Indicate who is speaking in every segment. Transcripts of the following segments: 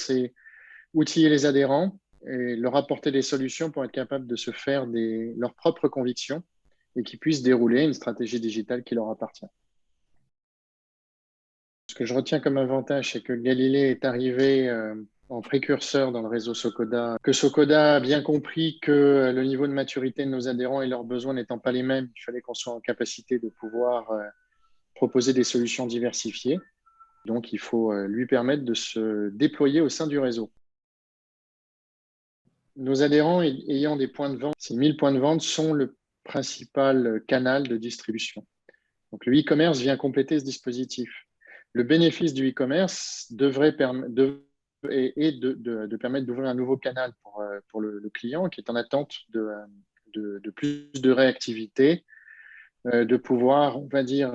Speaker 1: c'est outiller les adhérents et leur apporter des solutions pour être capables de se faire leurs propres convictions et qu'ils puissent dérouler une stratégie digitale qui leur appartient. Ce que je retiens comme avantage, c'est que Galilée est arrivé en précurseur dans le réseau Socoda, que Socoda a bien compris que le niveau de maturité de nos adhérents et leurs besoins n'étant pas les mêmes, il fallait qu'on soit en capacité de pouvoir proposer des solutions diversifiées. Donc, il faut lui permettre de se déployer au sein du réseau. Nos adhérents ayant des points de vente, ces 1000 points de vente sont le principal canal de distribution. Donc, le e-commerce vient compléter ce dispositif. Le bénéfice du e-commerce est de permettre d'ouvrir un nouveau canal pour le client qui est en attente de plus de réactivité, de pouvoir, on va dire,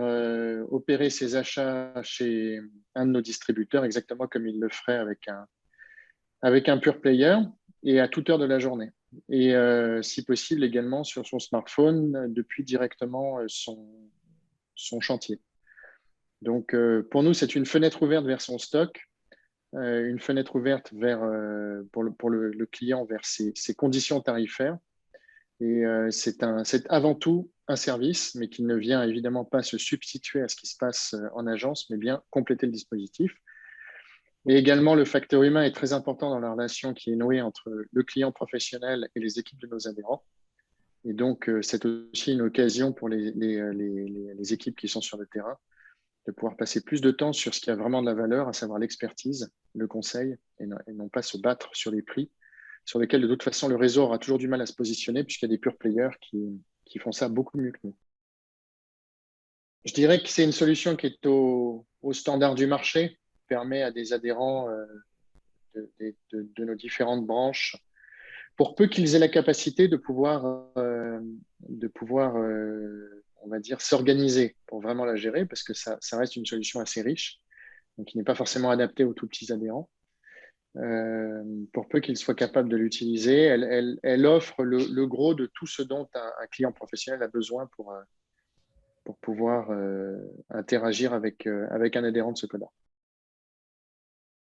Speaker 1: opérer ses achats chez un de nos distributeurs exactement comme il le ferait avec un pure player et à toute heure de la journée. Et si possible également sur son smartphone depuis directement son chantier. Donc pour nous, c'est une fenêtre ouverte vers son stock, une fenêtre ouverte pour le client vers ses conditions tarifaires. Et c'est avant tout un service, mais qui ne vient évidemment pas se substituer à ce qui se passe en agence, mais bien compléter le dispositif. Et également, le facteur humain est très important dans la relation qui est nouée entre le client professionnel et les équipes de nos adhérents. Et donc, c'est aussi une occasion pour les équipes qui sont sur le terrain de pouvoir passer plus de temps sur ce qui a vraiment de la valeur, à savoir l'expertise, le conseil, et non pas se battre sur les prix, sur lesquels de toute façon le réseau aura toujours du mal à se positionner, puisqu'il y a des pure players qui font ça beaucoup mieux que nous. Je dirais que c'est une solution qui est au standard du marché, permet à des adhérents de nos différentes branches, pour peu qu'ils aient la capacité de pouvoir on va dire, s'organiser pour vraiment la gérer, parce que ça reste une solution assez riche, donc qui n'est pas forcément adaptée aux tout petits adhérents. Pour peu qu'ils soient capables de l'utiliser, elle offre le gros de tout ce dont un client professionnel a besoin pour pouvoir interagir avec un adhérent de ce Socoda.